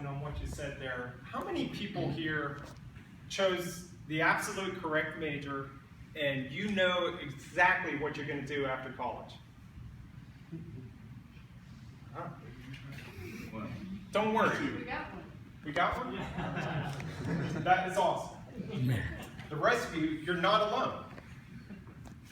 reflecting on what you said there. How many people here chose the absolute correct major and you know exactly what you're going to do after college? Huh? Don't worry. We got one. We got one? That is awesome. The rest of you, you're not alone.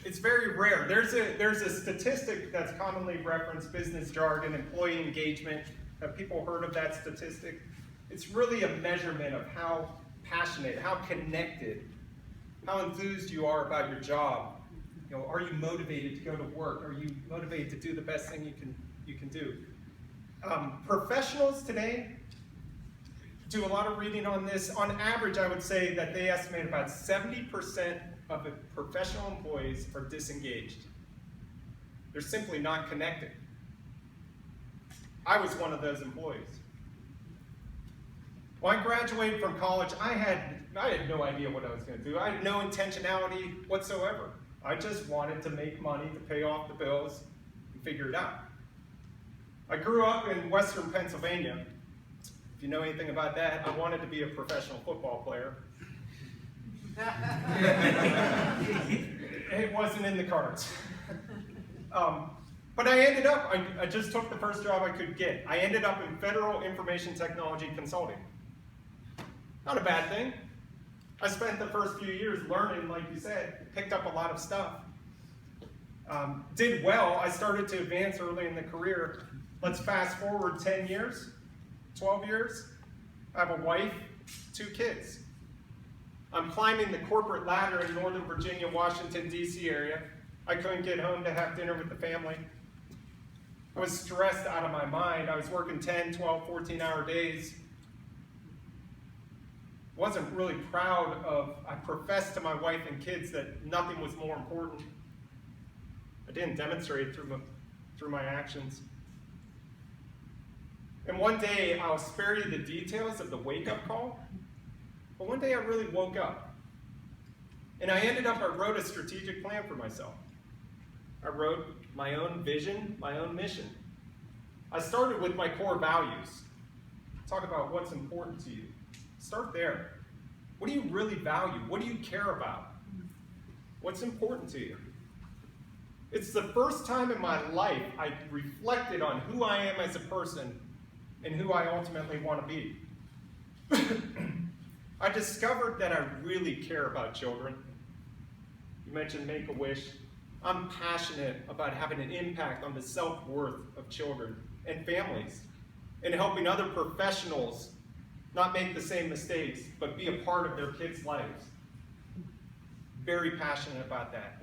It's very rare. There's a statistic that's commonly referenced, business jargon, employee engagement. Have people heard of that statistic? It's really a measurement of how passionate, how connected, how enthused you are about your job. You know, are you motivated to go to work? Are you motivated to do the best thing you can do? Professionals today do a lot of reading on this. On average, I would say that they estimate about 70% of the professional employees are disengaged. They're simply not connected. I was one of those employees. When I graduated from college, I had no idea what I was going to do. I had no intentionality whatsoever. I just wanted to make money to pay off the bills and figure it out. I grew up in Western Pennsylvania. If you know anything about that, I wanted to be a professional football player. It wasn't in the cards. But I ended up, I just took the first job I could get. I ended up in Federal Information Technology Consulting. Not a bad thing. I spent the first few years learning, like you said, picked up a lot of stuff. Did well. I started to advance early in the career. Let's fast forward 10 years, 12 years. I have a wife, 2 kids. I'm climbing the corporate ladder in Northern Virginia, Washington, D.C. area. I couldn't get home to have dinner with the family. I was stressed out of my mind. I was working 10, 12, 14-hour days. Wasn't really proud of, I professed to my wife and kids that nothing was more important. I didn't demonstrate through my actions. And one day, I'll spare you the details of the wake-up call, but one day I really woke up. And I wrote a strategic plan for myself. I wrote my own vision, my own mission. I started with my core values. Talk about what's important to you. Start there. What do you really value? What do you care about? What's important to you? It's the first time in my life I reflected on who I am as a person and who I ultimately want to be. I discovered that I really care about children. You mentioned Make-A-Wish. I'm passionate about having an impact on the self-worth of children and families, and helping other professionals not make the same mistakes, but be a part of their kids' lives. Very passionate about that.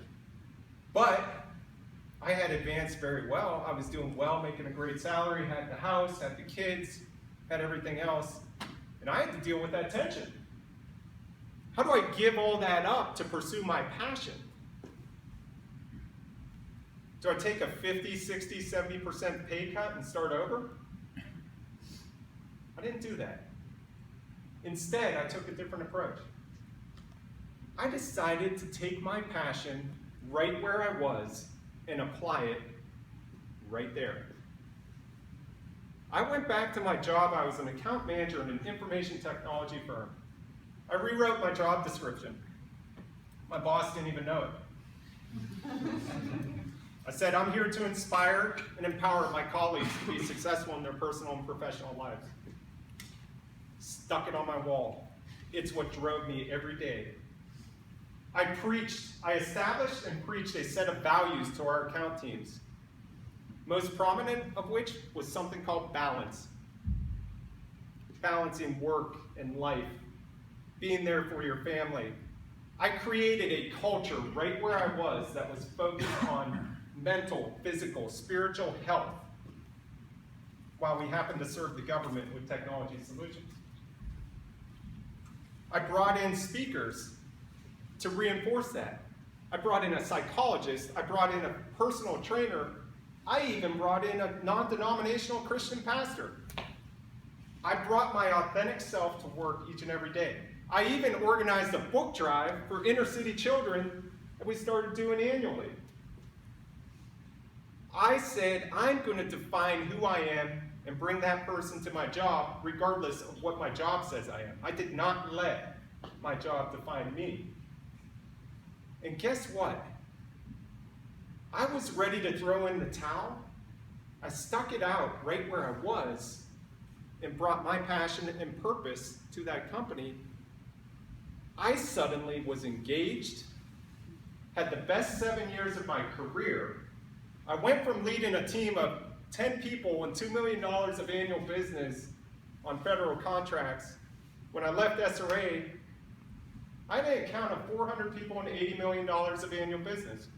But I had advanced very well. I was doing well, making a great salary, had the house, had the kids, had everything else, and I had to deal with that tension. How do I give all that up to pursue my passion? Do I take a 50, 60, 70% pay cut and start over? I didn't do that. Instead, I took a different approach. I decided to take my passion right where I was and apply it right there. I went back to my job. I was an account manager in an information technology firm. I rewrote my job description. My boss didn't even know it. I said, I'm here to inspire and empower my colleagues to be successful in their personal and professional lives. Stuck it on my wall. It's what drove me every day. I established and preached a set of values to our account teams. Most prominent of which was something called balance. Balancing work and life. Being there for your family. I created a culture right where I was that was focused on mental, physical, spiritual health, while we happened to serve the government with technology solutions. I brought in speakers to reinforce that. I brought in a psychologist, I brought in a personal trainer, I even brought in a non-denominational Christian pastor. I brought my authentic self to work each and every day. I even organized a book drive for inner city children that we started doing annually. I said, I'm going to define who I am and bring that person to my job regardless of what my job says I am. I did not let my job define me. And guess what? I was ready to throw in the towel. I stuck it out right where I was and brought my passion and purpose to that company. I suddenly was engaged, had the best 7 years of my career. I went from leading a team of 10 people and $2 million of annual business on federal contracts. When I left SRA, I had an account of 400 people and $80 million of annual business.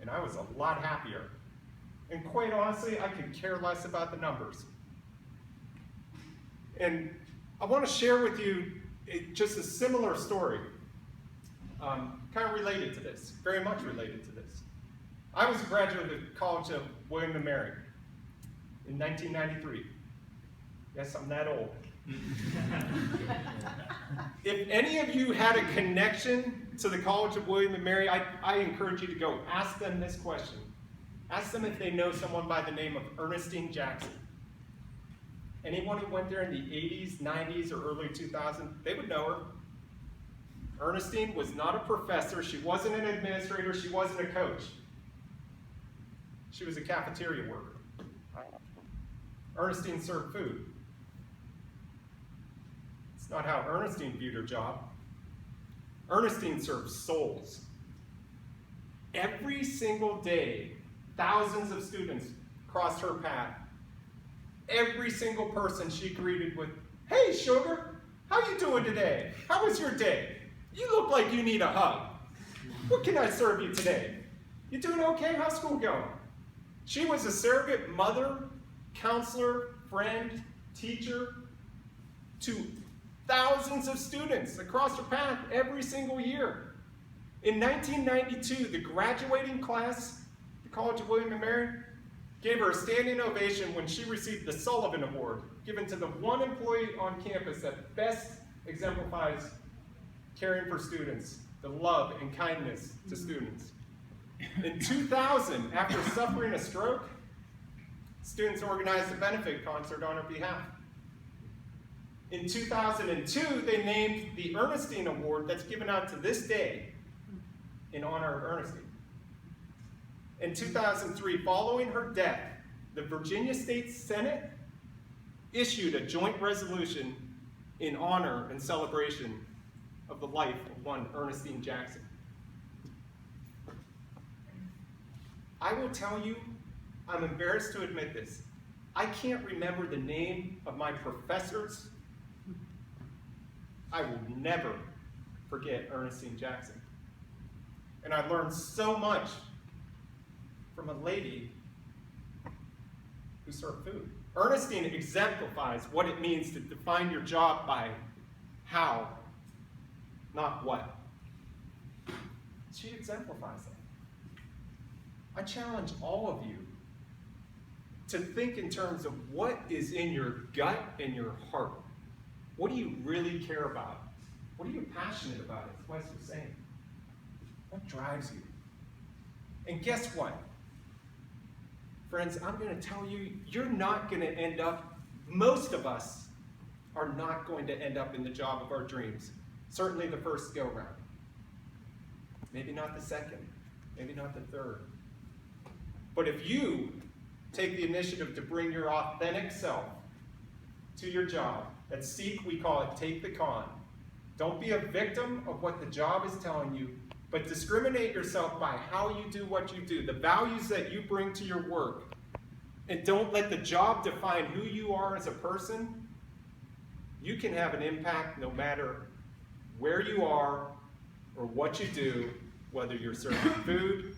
And I was a lot happier. And quite honestly, I could care less about the numbers. And I want to share with you just a similar story, kind of related to this, very much related to this. I was a graduate of the College of William & Mary in 1993. Yes, I'm that old. If any of you had a connection to the College of William & Mary, I encourage you to go. Ask them this question. Ask them if they know someone by the name of Ernestine Jackson. Anyone who went there in the 80s, 90s, or early 2000s, they would know her. Ernestine was not a professor. She wasn't an administrator. She wasn't a coach. She was a cafeteria worker. Ernestine served food. It's not how Ernestine viewed her job. Ernestine served souls. Every single day, thousands of students crossed her path. Every single person she greeted with, "Hey, sugar, how you doing today? How was your day? You look like you need a hug. What can I serve you today? You doing okay? How's school going?" She was a surrogate mother, counselor, friend, teacher to thousands of students across her path every single year. In 1992, the graduating class, the College of William & Mary, gave her a standing ovation when she received the Sullivan Award, given to the one employee on campus that best exemplifies caring for students, the love and kindness to students. In 2000, after suffering a stroke, students organized a benefit concert on her behalf. In 2002, they named the Ernestine Award that's given out to this day in honor of Ernestine. In 2003, following her death, the Virginia State Senate issued a joint resolution in honor and celebration of the life of one Ernestine Jackson. I will tell you, I'm embarrassed to admit this, I can't remember the name of my professors. I will never forget Ernestine Jackson. And I learned so much from a lady who served food. Ernestine exemplifies what it means to define your job by how, not what. She exemplifies that. I challenge all of you to think in terms of what is in your gut and your heart. What do you really care about? What are you passionate about, as Wes was saying? What drives you? And guess what? Friends, I'm going to tell you, you're not going to end up, most of us are not going to end up in the job of our dreams. Certainly the first go-round. Maybe not the second. Maybe not the third. But if you take the initiative to bring your authentic self to your job, at CEEK we call it take the con. Don't be a victim of what the job is telling you, but discriminate yourself by how you do what you do, the values that you bring to your work. And don't let the job define who you are as a person. You can have an impact no matter where you are or what you do, whether you're serving food,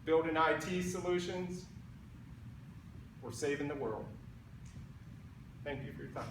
building IT solutions, or saving the world. Thank you for your time.